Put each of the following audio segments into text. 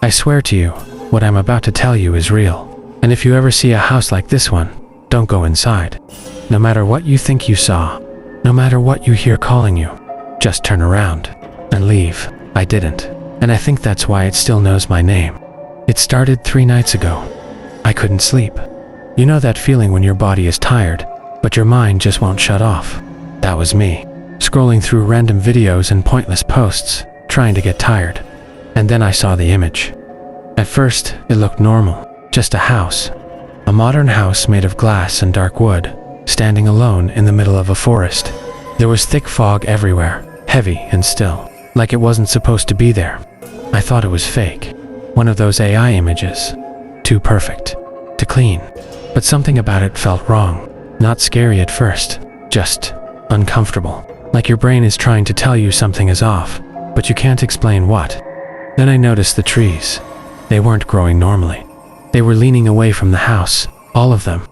I swear to you, what I'm about to tell you is real. And if you ever see a house like this one, don't go inside. No matter what you think you saw, no matter what you hear calling you, just turn around and leave. I didn't. And I think that's why it still knows my name. It started 3 nights ago. I couldn't sleep. You know that feeling when your body is tired, but your mind just won't shut off? That was me, scrolling through random videos and pointless posts, trying to get tired. And then I saw the image. At first, it looked normal, just a house. A modern house made of glass and dark wood, standing alone in the middle of a forest. There was thick fog everywhere, heavy and still, like it wasn't supposed to be there. I thought it was fake, one of those AI images. Too perfect, to clean. But something about it felt wrong. Not scary at first, just uncomfortable. Like your brain is trying to tell you something is off, but you can't explain what. Then I noticed the trees. They weren't growing normally. They were leaning away from the house, all of them.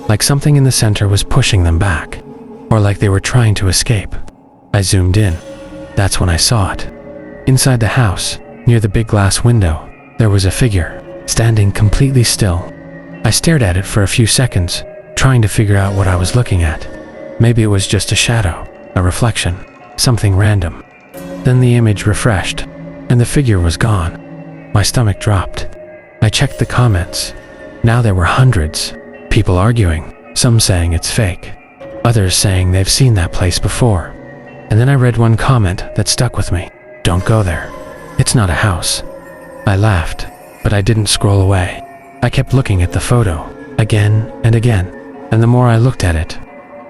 Like something in the center was pushing them back, or like they were trying to escape. I zoomed in. That's when I saw it. Inside the house, near the big glass window, there was a figure, standing completely still. I stared at it for a few seconds, trying to figure out what I was looking at. Maybe it was just a shadow, a reflection, something random. Then the image refreshed, and the figure was gone. My stomach dropped. I checked the comments. Now there were hundreds. People arguing, some saying it's fake, others saying they've seen that place before. And then I read one comment that stuck with me. Don't go there. It's not a house. I laughed, but I didn't scroll away. I kept looking at the photo, again and again, and the more I looked at it,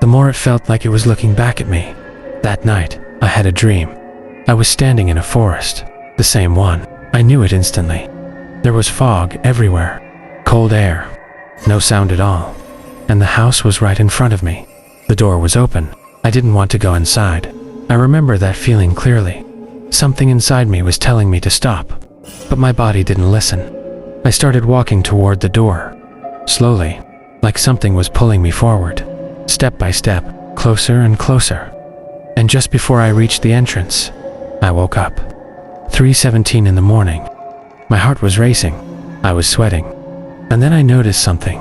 the more it felt like it was looking back at me. That night, I had a dream. I was standing in a forest, the same one. I knew it instantly. There was fog everywhere, cold air, no sound at all, and the house was right in front of me. The door was open. I didn't want to go inside. I remember that feeling clearly. Something inside me was telling me to stop, but my body didn't listen. I started walking toward the door, slowly, like something was pulling me forward, step by step, closer and closer. And just before I reached the entrance, I woke up. 3:17 in the morning. My heart was racing. I was sweating. And then I noticed something.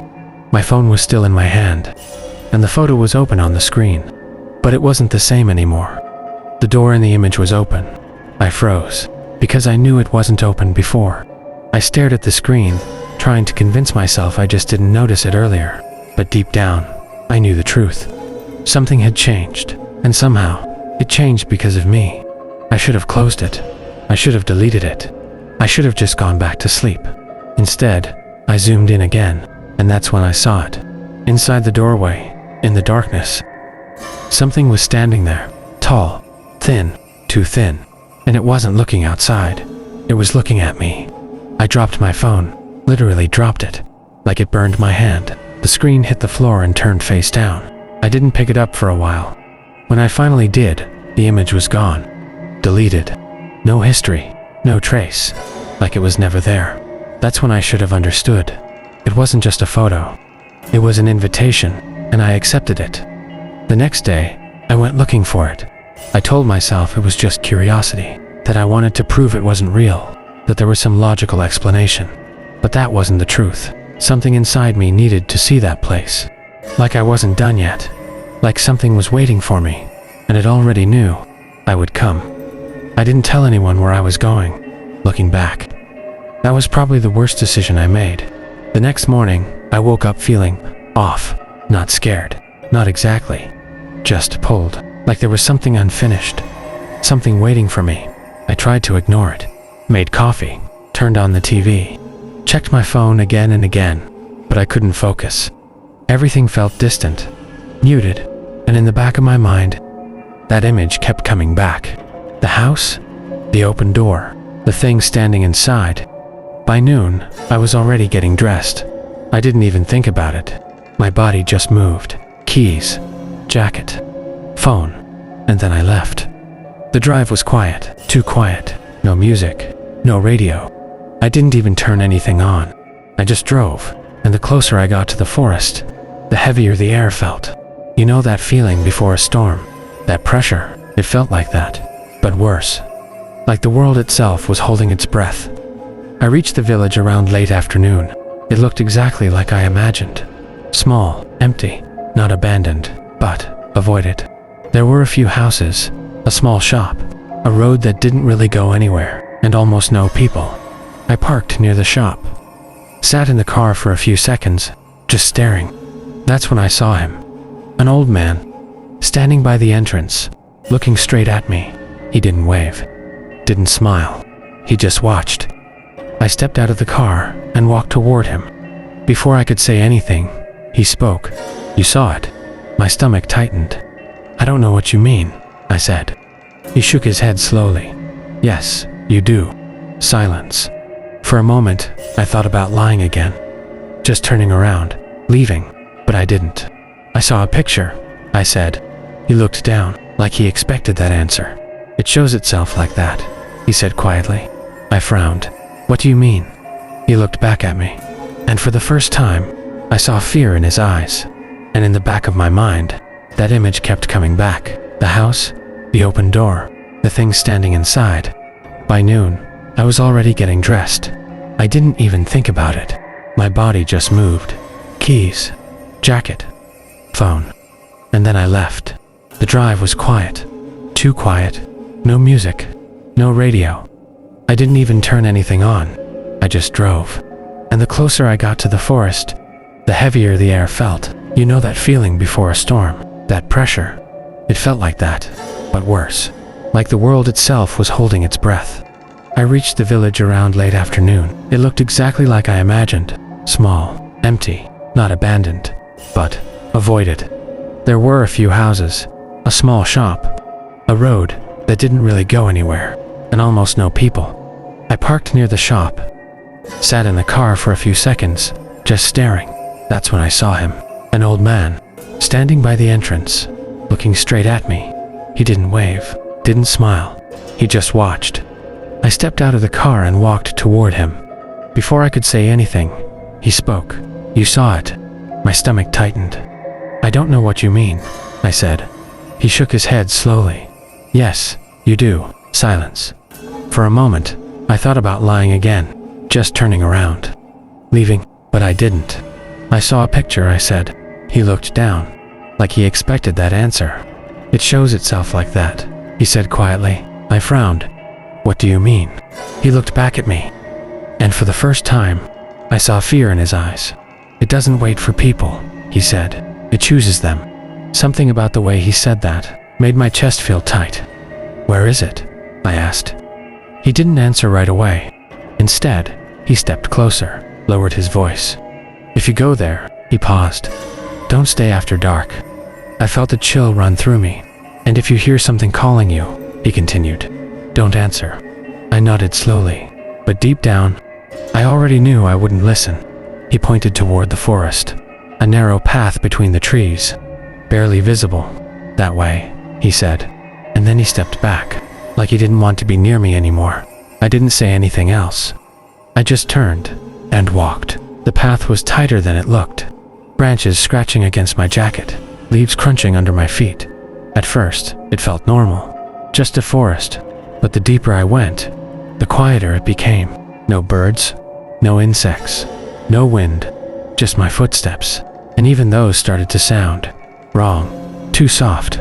My phone was still in my hand, and the photo was open on the screen. But it wasn't the same anymore. The door in the image was open. I froze, because I knew it wasn't open before. I stared at the screen, trying to convince myself I just didn't notice it earlier. But deep down, I knew the truth. Something had changed, and somehow, it changed because of me. I should have closed it. I should have deleted it. I should have just gone back to sleep. Instead, I zoomed in again, and that's when I saw it. Inside the doorway, in the darkness, something was standing there, tall, thin, too thin, and it wasn't looking outside. It was looking at me. I dropped my phone, literally dropped it, like it burned my hand. The screen hit the floor and turned face down. I didn't pick it up for a while. When I finally did, the image was gone, deleted. No history, no trace, like it was never there. That's when I should have understood. It wasn't just a photo. It was an invitation, and I accepted it. The next day, I went looking for it. I told myself it was just curiosity, that I wanted to prove it wasn't real, that there was some logical explanation. But that wasn't the truth. Something inside me needed to see that place. Like I wasn't done yet. Like something was waiting for me, and it already knew I would come. I didn't tell anyone where I was going. Looking back, that was probably the worst decision I made. The next morning, I woke up feeling off, not scared, not exactly, just pulled, like there was something unfinished, something waiting for me. I tried to ignore it, made coffee, turned on the TV, checked my phone again and again, but I couldn't focus. Everything felt distant, muted, and in the back of my mind, that image kept coming back. The house, the open door, the thing standing inside. By noon, I was already getting dressed. I didn't even think about it. My body just moved. Keys, jacket, phone, and then I left. The drive was quiet, too quiet. No music, no radio. I didn't even turn anything on. I just drove, and the closer I got to the forest, the heavier the air felt. You know that feeling before a storm? That pressure, it felt like that, but worse. Like the world itself was holding its breath. I reached the village around late afternoon. It looked exactly like I imagined. Small, empty, not abandoned, but avoided. There were a few houses, a small shop, a road that didn't really go anywhere, and almost no people. I parked near the shop, sat in the car for a few seconds, just staring. That's when I saw him. An old man, standing by the entrance, looking straight at me. He didn't wave, didn't smile. He just watched. I stepped out of the car and walked toward him. Before I could say anything, he spoke. "You saw it." My stomach tightened. "I don't know what you mean," I said. He shook his head slowly. "Yes, you do." Silence. For a moment, I thought about lying again, just turning around, leaving, but I didn't. "I saw a picture," I said. He looked down, like he expected that answer. "It shows itself like that," he said quietly. I frowned. "What do you mean?" He looked back at me, and for the first time, I saw fear in his eyes. And in the back of my mind, that image kept coming back. The house, the open door, the thing standing inside. By noon, I was already getting dressed. I didn't even think about it. My body just moved. Keys, jacket, phone. And then I left. The drive was quiet. Too quiet. No music. No radio. I didn't even turn anything on. I just drove. And the closer I got to the forest, the heavier the air felt. You know that feeling before a storm? That pressure? It felt like that, but worse. Like the world itself was holding its breath. I reached the village around late afternoon. It looked exactly like I imagined. Small, empty, not abandoned, but avoided. There were a few houses, a small shop, a road that didn't really go anywhere, and almost no people. I parked near the shop, sat in the car for a few seconds, just staring. That's when I saw him. An old man, standing by the entrance, looking straight at me. He didn't wave, didn't smile. He just watched. I stepped out of the car and walked toward him. Before I could say anything, he spoke. "You saw it." My stomach tightened. "I don't know what you mean," I said. He shook his head slowly. "Yes, you do." Silence. For a moment, I thought about lying again, just turning around, leaving, but I didn't. "I saw a picture," I said. He looked down, like he expected that answer. "It shows itself like that," he said quietly. I frowned. "What do you mean?" He looked back at me, and for the first time, I saw fear in his eyes. "It doesn't wait for people," he said. "It chooses them." Something about the way he said that made my chest feel tight. "Where is it?" I asked. He didn't answer right away. Instead, he stepped closer, lowered his voice. "If you go there," he paused, "don't stay after dark." I felt a chill run through me. "And if you hear something calling you," he continued, "don't answer." I nodded slowly, but deep down, I already knew I wouldn't listen. He pointed toward the forest, a narrow path between the trees, barely visible. "That way," he said, and then he stepped back, like he didn't want to be near me anymore. I didn't say anything else. I just turned and walked. The path was tighter than it looked. Branches scratching against my jacket, leaves crunching under my feet. At first, it felt normal, just a forest, but the deeper I went, the quieter it became. No birds, no insects, no wind, just my footsteps, and even those started to sound wrong, too soft,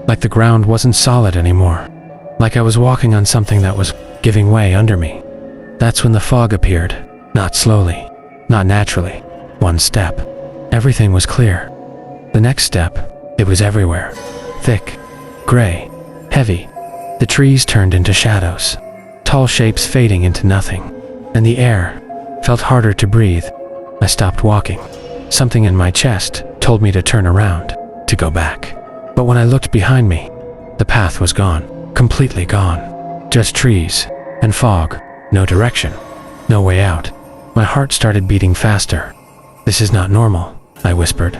like the ground wasn't solid anymore, like I was walking on something that was giving way under me. That's when the fog appeared, not slowly, not naturally. One step, everything was clear. The next step, it was everywhere. Thick, gray, heavy. The trees turned into shadows, tall shapes fading into nothing, and the air felt harder to breathe. I stopped walking. Something in my chest told me to turn around, to go back. But when I looked behind me, the path was gone, completely gone. Just trees and fog, no direction, no way out. My heart started beating faster. "This is not normal," I whispered.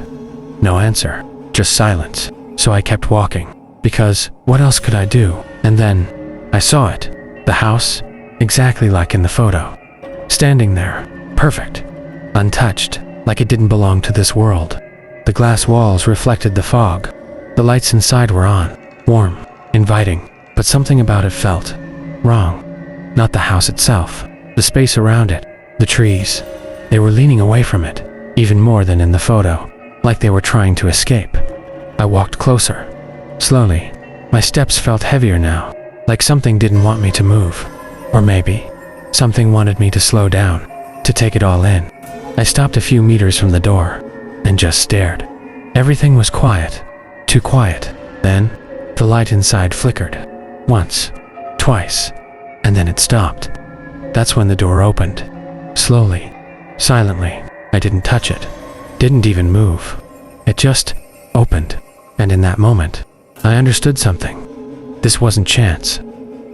No answer, just silence. So I kept walking, because what else could I do? And then, I saw it. The house, exactly like in the photo. Standing there, perfect, untouched, like it didn't belong to this world. The glass walls reflected the fog. The lights inside were on, warm, inviting, but something about it felt wrong. Not the house itself, the the space around it, the trees. They were leaning away from it, even more than in the photo, like they were trying to escape. I walked closer. Slowly. My steps felt heavier now, like something didn't want me to move. Or maybe, something wanted me to slow down, to take it all in. I stopped a few meters from the door, and just stared. Everything was quiet. Too quiet. Then, the light inside flickered. Once. Twice. And then it stopped. That's when the door opened. Slowly. Silently. I didn't touch it. Didn't even move. It just opened. And in that moment, I understood something. This wasn't chance.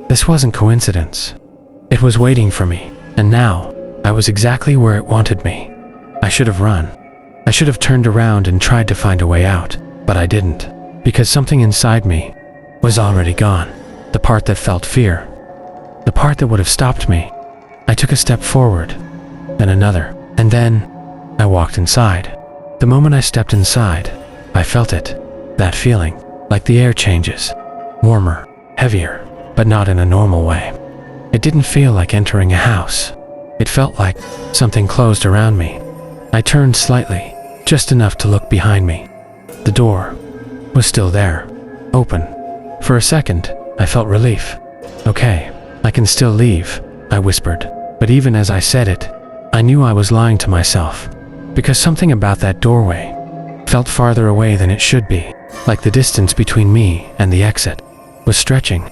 This wasn't coincidence. It was waiting for me, and now, I was exactly where it wanted me. I should have run. I should have turned around and tried to find a way out, but I didn't, because something inside me was already gone. The part that felt fear. The part that would have stopped me. I took a step forward, then another, and then I walked inside. The moment I stepped inside, I felt it. That feeling, like the air changes. Warmer, heavier, but not in a normal way. It didn't feel like entering a house. It felt like something closed around me. I turned slightly, just enough to look behind me. The door was still there, open. For a second, I felt relief. Okay, I can still leave, I whispered. But even as I said it, I knew I was lying to myself. Because something about that doorway felt farther away than it should be, like the distance between me and the exit was stretching.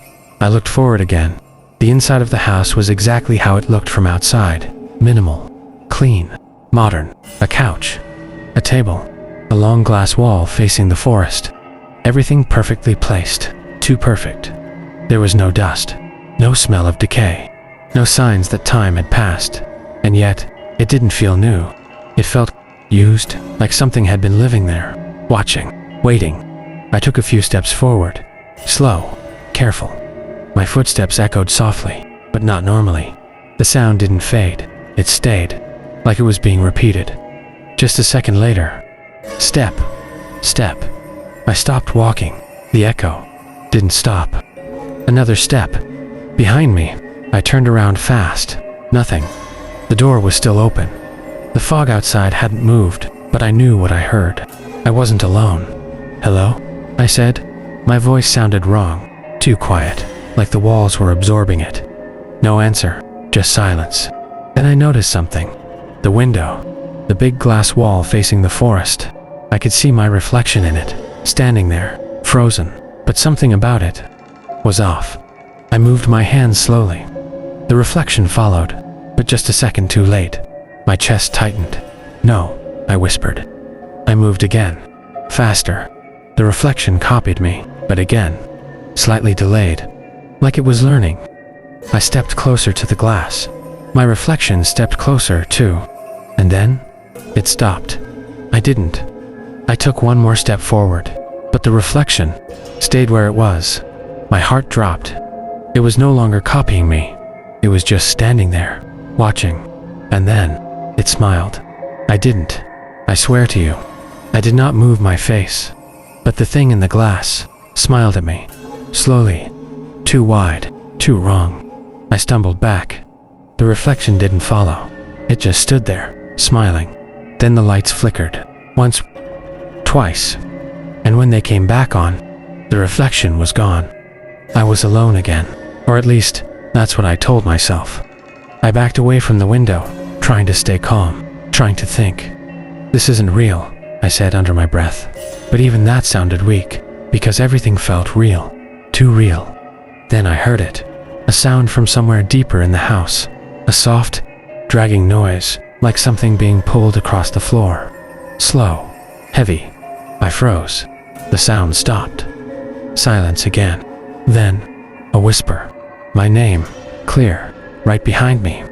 I looked forward again. The inside of the house was exactly how it looked from outside. Minimal, clean, modern. A couch, a table, a long glass wall facing the forest. Everything perfectly placed, too perfect. There was no dust, no smell of decay, no signs that time had passed. And yet, it didn't feel new. It felt used, like something had been living there, watching, waiting. I took a few steps forward, slow, careful. My footsteps echoed softly, but not normally. The sound didn't fade, it stayed, like it was being repeated. Just a second later, step, step. I stopped walking. The echo didn't stop. Another step. Behind me, I turned around fast. Nothing. The door was still open. The fog outside hadn't moved, but I knew what I heard. I wasn't alone. Hello? I said. My voice sounded wrong, too quiet, like the walls were absorbing it. No answer, just silence. Then I noticed something. The window, the big glass wall facing the forest. I could see my reflection in it, standing there, frozen, but something about it was off. I moved my hands slowly. The reflection followed, but just a second too late. My chest tightened. No, I whispered. I moved again, faster. The reflection copied me, but again, slightly delayed, like it was learning. I stepped closer to the glass. My reflection stepped closer too, and then it stopped. I didn't. I took one more step forward, but the reflection stayed where it was. My heart dropped. It was no longer copying me. It was just standing there, watching. And then it smiled. I didn't. I swear to you, I did not move my face. But the thing in the glass smiled at me, slowly, too wide, too wrong. I stumbled back. The reflection didn't follow. It just stood there, smiling. Then the lights flickered, once, twice. And when they came back on, the reflection was gone. I was alone again, or at least, that's what I told myself. I backed away from the window, trying to stay calm, trying to think. This isn't real, I said under my breath. But even that sounded weak, because everything felt real, too real. Then I heard it, a sound from somewhere deeper in the house, a soft, dragging noise, like something being pulled across the floor. Slow, heavy. I froze. The sound stopped. Silence again. Then, a whisper. My name, clear, right behind me.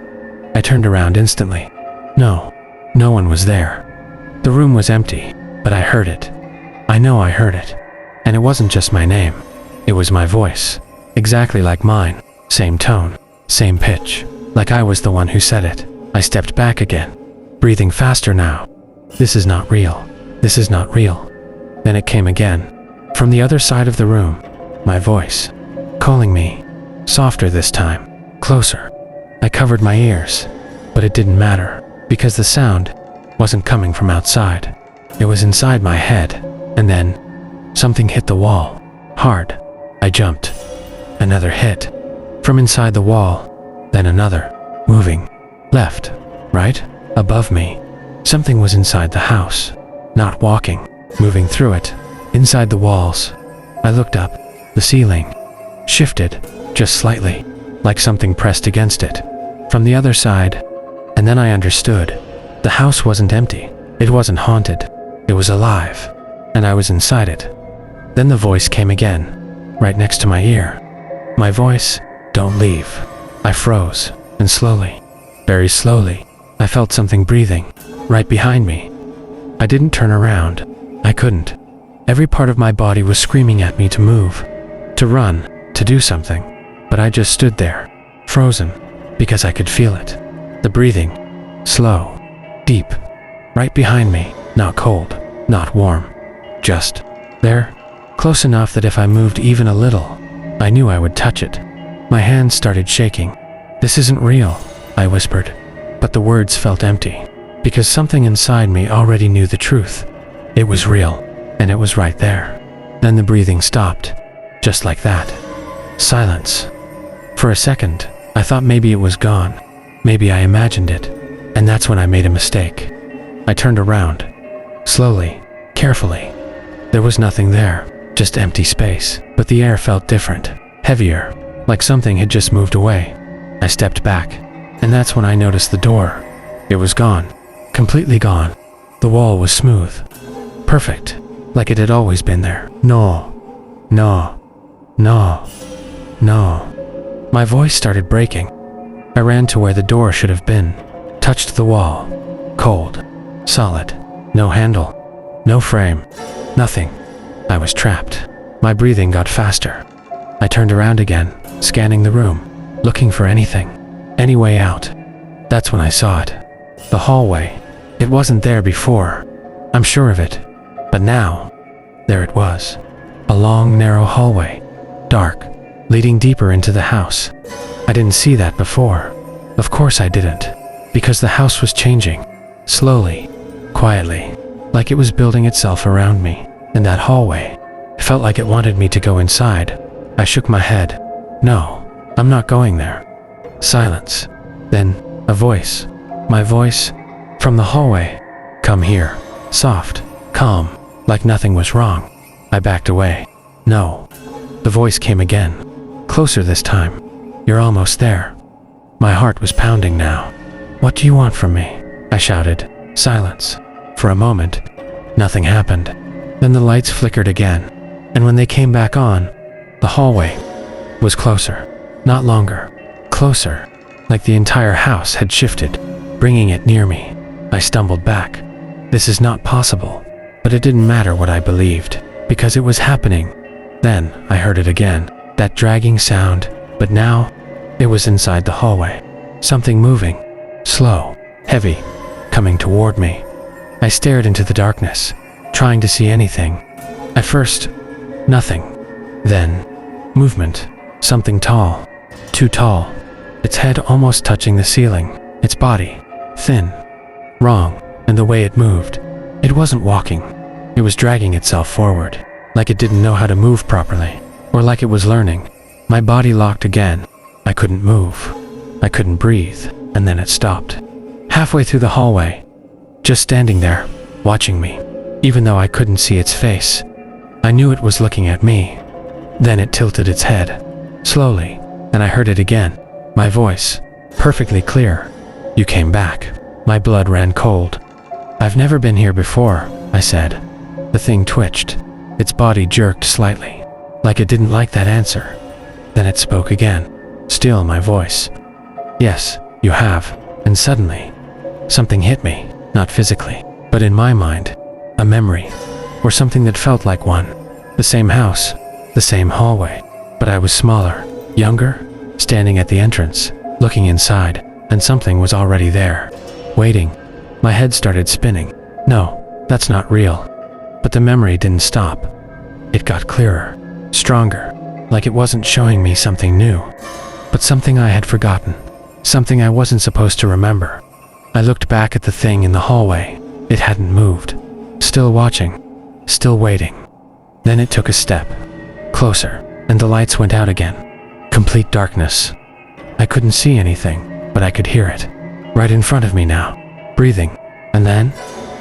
I turned around instantly. No one was there. The room was empty, but I heard it. I know I heard it. And it wasn't just my name. It was my voice. Exactly like mine. Same tone, same pitch. Like I was the one who said it. I stepped back again, breathing faster now. This is not real. This is not real. Then it came again. From the other side of the room, my voice, calling me, softer this time, closer. I covered my ears, but it didn't matter, because the sound wasn't coming from outside. It was inside my head, and then something hit the wall, hard. I jumped. Another hit. From inside the wall, then another, moving. Left, right, above me. Something was inside the house, not walking, moving through it, inside the walls. I looked up. The ceiling shifted, just slightly, like something pressed against it, from the other side. And then I understood. The house wasn't empty. It wasn't haunted. It was alive, and I was inside it. Then the voice came again, right next to my ear. My voice, "Don't leave." I froze, and slowly, very slowly, I felt something breathing, right behind me. I didn't turn around. I couldn't. Every part of my body was screaming at me to move, to run, to do something. But I just stood there, frozen, because I could feel it. The breathing, slow, deep, right behind me, not cold, not warm, just there, close enough that if I moved even a little, I knew I would touch it. My hands started shaking. "This isn't real," I whispered, but the words felt empty, because something inside me already knew the truth. It was real, and it was right there. Then the breathing stopped, just like that. Silence. For a second, I thought maybe it was gone. Maybe I imagined it, and that's when I made a mistake. I turned around, slowly, carefully. There was nothing there, just empty space, but the air felt different, heavier, like something had just moved away. I stepped back, and that's when I noticed the door. It was gone, completely gone. The wall was smooth, perfect, like it had always been there. No, no, no, no. My voice started breaking. I ran to where the door should have been, touched the wall, cold, solid, no handle, no frame, nothing. I was trapped. My breathing got faster. I turned around again, scanning the room, looking for anything, any way out. That's when I saw it. The hallway. It wasn't there before. I'm sure of it. But now, there it was. A long, narrow hallway, dark, leading deeper into the house. I didn't see that before. Of course I didn't, because the house was changing, slowly, quietly, like it was building itself around me. And that hallway felt like it wanted me to go inside. I shook my head. No, I'm not going there. Silence. Then, a voice. My voice, from the hallway. "Come here." Soft, calm, like nothing was wrong. I backed away. No. The voice came again. Closer this time. "You're almost there." My heart was pounding now. "What do you want from me?" I shouted. Silence. For a moment, nothing happened. Then the lights flickered again, and when they came back on, the hallway was closer, not longer, closer, like the entire house had shifted, bringing it near me. I stumbled back. This is not possible, but it didn't matter what I believed, because it was happening. Then I heard it again, that dragging sound, but now it was inside the hallway. Something moving, slow, heavy, coming toward me. I stared into the darkness, trying to see anything. At first, nothing. Then, movement. Something tall. Too tall. Its head almost touching the ceiling. Its body, thin. Wrong, and the way it moved. It wasn't walking. It was dragging itself forward, like it didn't know how to move properly, or like it was learning. My body locked again. I couldn't move. I couldn't breathe, and then it stopped. Halfway through the hallway, just standing there, watching me. Even though I couldn't see its face, I knew it was looking at me. Then it tilted its head, slowly, and I heard it again. My voice, perfectly clear. "You came back." My blood ran cold. "I've never been here before," I said. The thing twitched. Its body jerked slightly, like it didn't like that answer. Then it spoke again, still my voice. "Yes, you have." And suddenly, something hit me, not physically, but in my mind. A memory, or something that felt like one. The same house, the same hallway, but I was smaller, younger, standing at the entrance, looking inside, and something was already there, waiting. My head started spinning. No, that's not real. But the memory didn't stop. It got clearer, stronger, like it wasn't showing me something new, but something I had forgotten. something I wasn't supposed to remember. I looked back at the thing in the hallway. It hadn't moved. Still watching. Still waiting. Then it took a step. Closer, and the lights went out again. Complete darkness. I couldn't see anything, but I could hear it. Right in front of me now. Breathing. And then,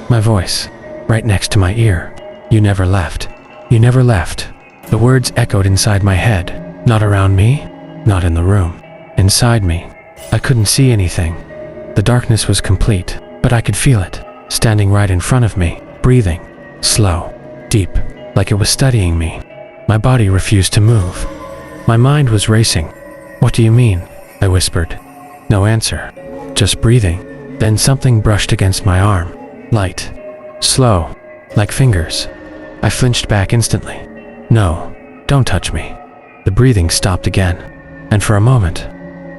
my voice. Right next to my ear. You never left. You never left. The words echoed inside my head. Not around me. Not in the room. Inside me. I couldn't see anything. The darkness was complete, but I could feel it. Standing right in front of me. Breathing. Slow. Deep. Like it was studying me. My body refused to move. My mind was racing. What do you mean? I whispered. No answer. Just breathing. Then something brushed against my arm. Light. Slow. Like fingers. I flinched back instantly. No. Don't touch me. The breathing stopped again. And for a moment,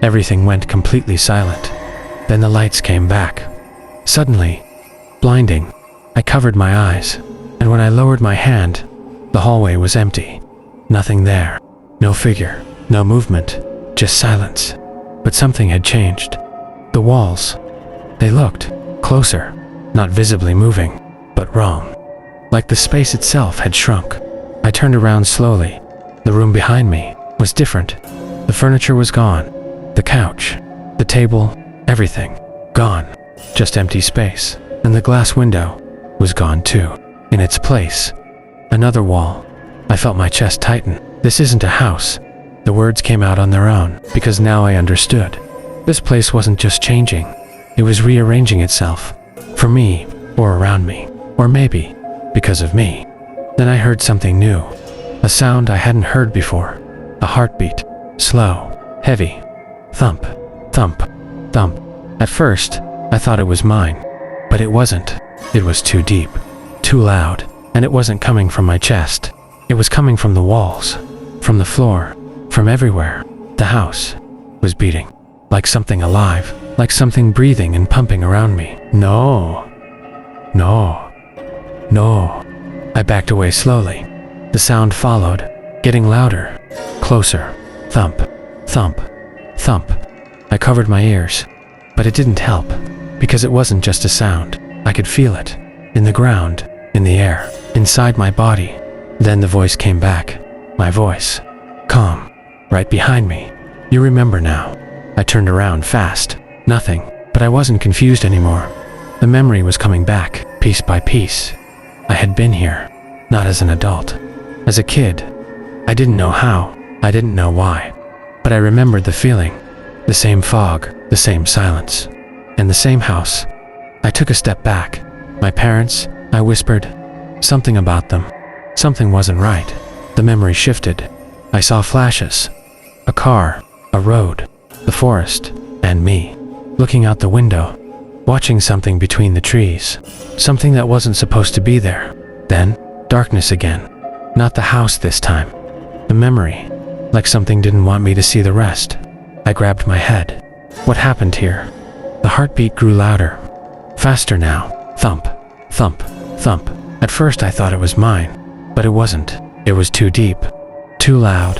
everything went completely silent. Then the lights came back. Suddenly, blinding, I covered my eyes. And when I lowered my hand, the hallway was empty. Nothing there. No figure. No movement. Just silence. But something had changed. The walls. They looked closer. Not visibly moving, but wrong. Like the space itself had shrunk. I turned around slowly. The room behind me was different. The furniture was gone. The couch. The table. Everything. Gone. Just empty space. And the glass window was gone too. In its place, another wall. I felt my chest tighten. This isn't a house. The words came out on their own, because now I understood. This place wasn't just changing. It was rearranging itself. For me, or around me. Or maybe, because of me. Then I heard something new. A sound I hadn't heard before. A heartbeat. Slow. Heavy. Thump. Thump. Thump. At first, I thought it was mine. But it wasn't. It was too deep. Too loud, and it wasn't coming from my chest. It was coming from the walls, from the floor, from everywhere. The house was beating, like something alive, like something breathing and pumping around me. No. No. No. I backed away slowly. The sound followed, getting louder, closer. Thump, thump, thump. I covered my ears, but it didn't help, because it wasn't just a sound. I could feel it, in the ground, in the air, inside my body. Then the voice came back. My voice. Calm. Right behind me. You remember now. I turned around fast. Nothing. But I wasn't confused anymore. The memory was coming back, piece by piece. I had been here. Not as an adult. As a kid. I didn't know how. I didn't know why. But I remembered the feeling. The same fog. The same silence. And the same house. I took a step back. My parents, I whispered. Something about them. Something wasn't right. The memory shifted. I saw flashes. A car, a road, the forest, and me. Looking out the window. Watching something between the trees. Something that wasn't supposed to be there. Then, darkness again. Not the house this time. The memory. Like something didn't want me to see the rest. I grabbed my head. What happened here? The heartbeat grew louder. Faster now. Thump. Thump. Thump. At first I thought it was mine, but it wasn't. It was too deep, too loud,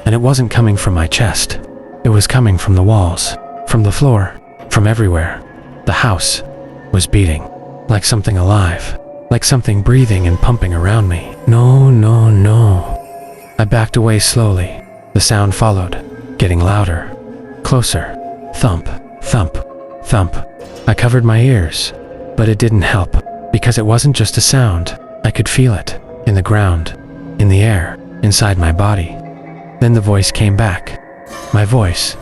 and it wasn't coming from my chest. It was coming from the walls, from the floor, from everywhere. The house was beating, like something alive, like something breathing and pumping around me. No, no, no. I backed away slowly. The sound followed, getting louder, closer. Thump, thump, thump. I covered my ears, but it didn't help. Because it wasn't just a sound, I could feel it, in the ground, in the air, inside my body. Then the voice came back. My voice,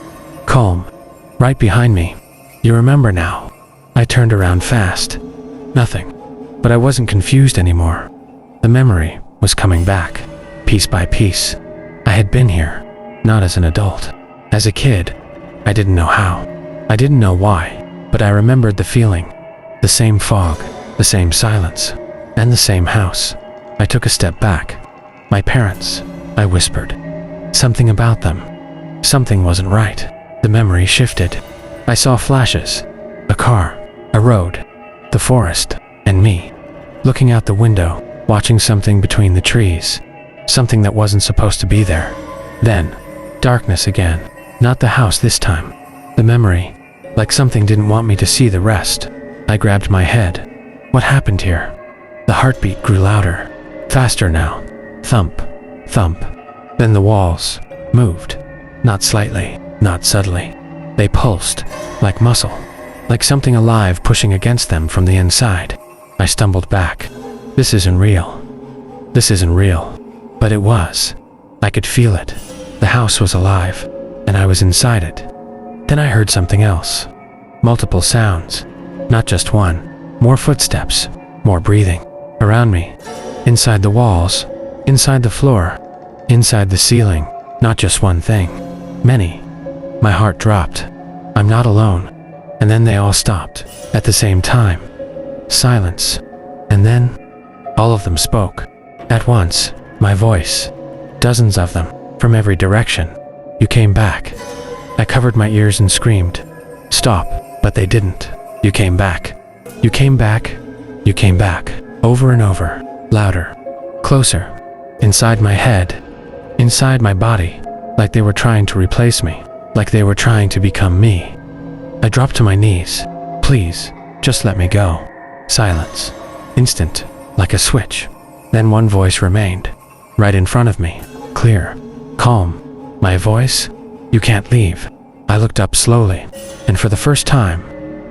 calm, right behind me. You remember now. I turned around fast. Nothing. But I wasn't confused anymore. The memory was coming back, piece by piece. I had been here, not as an adult. As a kid, I didn't know how. I didn't know why, but I remembered the feeling. The same fog. The same silence, and the same house. I took a step back. My parents, I whispered. Something about them. Something wasn't right. The memory shifted. I saw flashes. A car, a road, the forest, and me. Looking out the window, watching something between the trees. Something that wasn't supposed to be there. Then, darkness again. Not the house this time. The memory, like something didn't want me to see the rest. I grabbed my head. What happened here? The heartbeat grew louder, faster now. Thump, thump. Then the walls moved. Not slightly, not subtly. They pulsed, like muscle, like something alive pushing against them from the inside. I stumbled back. This isn't real. This isn't real. But it was. I could feel it. The house was alive, and I was inside it. Then I heard something else. Multiple sounds. Not just one. More footsteps. More breathing. Around me. Inside the walls. Inside the floor. Inside the ceiling. Not just one thing. Many. My heart dropped. I'm not alone. And then they all stopped. At the same time. Silence. And then, all of them spoke. At once. My voice. Dozens of them. From every direction. You came back. I covered my ears and screamed. Stop. But they didn't. You came back. You came back. You came back. Over and over. Louder. Closer. Inside my head. Inside my body. Like they were trying to replace me. Like they were trying to become me. I dropped to my knees. Please, just let me go. Silence. Instant. Like a switch. Then one voice remained. Right in front of me. Clear. Calm. My voice? You can't leave. I looked up slowly, and for the first time,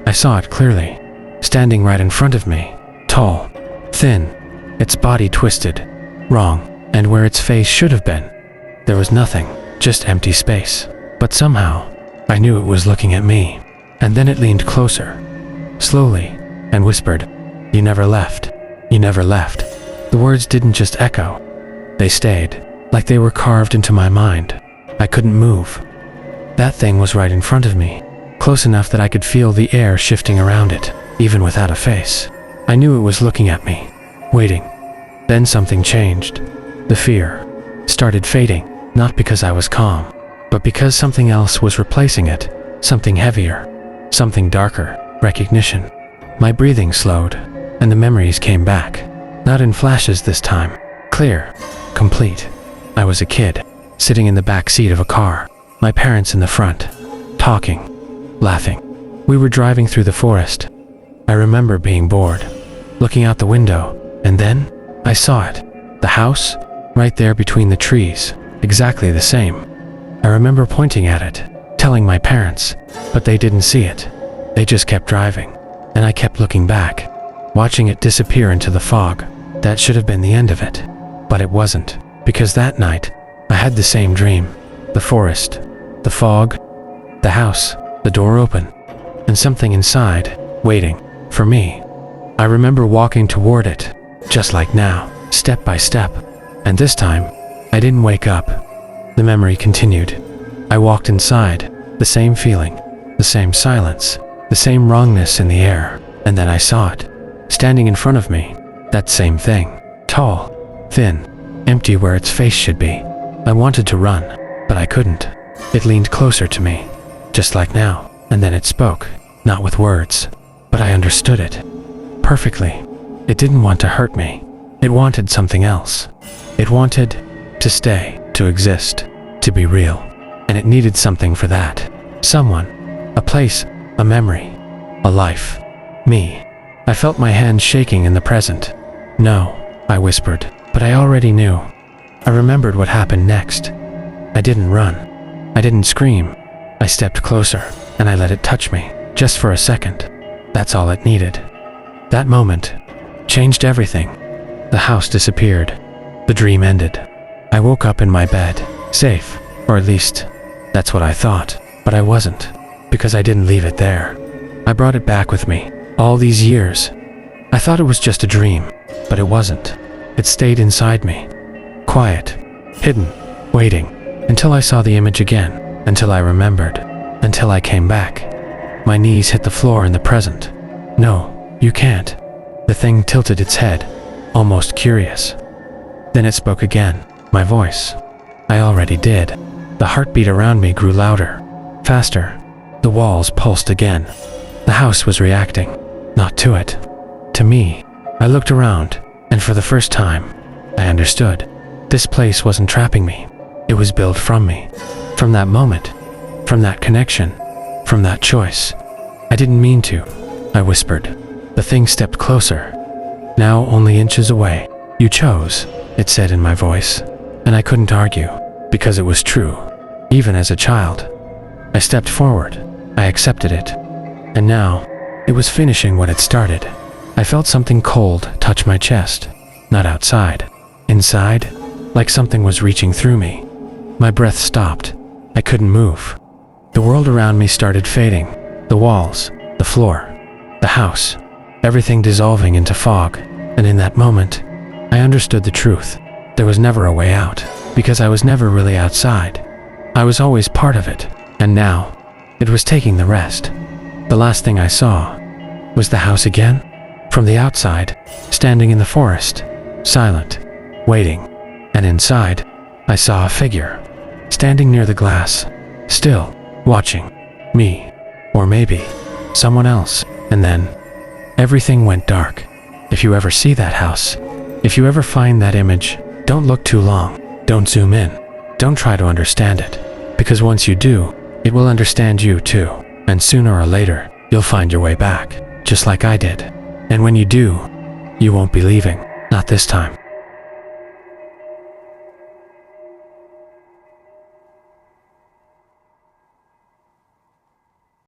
I saw it clearly. Standing right in front of me. Tall. Thin. Its body twisted. Wrong. And where its face should have been, there was nothing. Just empty space. But somehow, I knew it was looking at me. And then it leaned closer. Slowly. And whispered, "You never left. You never left." The words didn't just echo. They stayed. Like they were carved into my mind. I couldn't move. That thing was right in front of me. Close enough that I could feel the air shifting around it, even without a face. I knew it was looking at me. Waiting. Then something changed. The fear started fading. Not because I was calm, but because something else was replacing it. Something heavier. Something darker. Recognition. My breathing slowed, and the memories came back. Not in flashes this time. Clear. Complete. I was a kid, sitting in the back seat of a car. My parents in the front. Talking. Laughing. We were driving through the forest. I remember being bored. Looking out the window, and then, I saw it. The house, right there between the trees. Exactly the same. I remember pointing at it, telling my parents, but they didn't see it. They just kept driving, and I kept looking back, watching it disappear into the fog. That should have been the end of it, but it wasn't, because that night, I had the same dream. The forest, the fog, the house, the door open, and something inside, waiting, for me. I remember walking toward it, just like now, step by step, and this time, I didn't wake up. The memory continued. I walked inside, the same feeling, the same silence, the same wrongness in the air, and then I saw it, standing in front of me, that same thing, tall, thin, empty where its face should be. I wanted to run, but I couldn't. It leaned closer to me, just like now, and then it spoke, not with words, but I understood it perfectly. It didn't want to hurt me. It wanted something else. It wanted to stay, to exist, to be real. And it needed something for that. Someone, a place, a memory, a life, me. I felt my hands shaking in the present. No, I whispered, but I already knew. I remembered what happened next. I didn't run. I didn't scream. I stepped closer, and I let it touch me, just for a second. That's all it needed. That moment changed everything. The house disappeared. The dream ended. I woke up in my bed, safe, or at least, that's what I thought, but I wasn't, because I didn't leave it there. I brought it back with me, all these years. I thought it was just a dream, but it wasn't. It stayed inside me, quiet, hidden, waiting, until I saw the image again, until I remembered, until I came back. My knees hit the floor in the present. No, you can't. The thing tilted its head, almost curious. Then it spoke again, my voice. I already did. The heartbeat around me grew louder, faster. The walls pulsed again. The house was reacting, not to it, to me. I looked around, and for the first time, I understood. This place wasn't trapping me. It was built from me. From that moment, from that connection, from that choice. I didn't mean to, I whispered. The thing stepped closer, now only inches away. You chose, it said in my voice, and I couldn't argue, because it was true, even as a child. I stepped forward, I accepted it, and now, it was finishing what it started. I felt something cold touch my chest, not outside, inside, like something was reaching through me. My breath stopped, I couldn't move. The world around me started fading, the walls, the floor, the house, everything dissolving into fog, and in that moment, I understood the truth. There was never a way out, because I was never really outside. I was always part of it, and now, it was taking the rest. The last thing I saw was the house again, from the outside, standing in the forest, silent, waiting, and inside, I saw a figure, standing near the glass, still, watching me, or maybe someone else, and then everything went dark. If you ever see that house, if you ever find that image, don't look too long, don't zoom in, don't try to understand it, because once you do, it will understand you too, and sooner or later, you'll find your way back, just like I did. And when you do, you won't be leaving, not this time.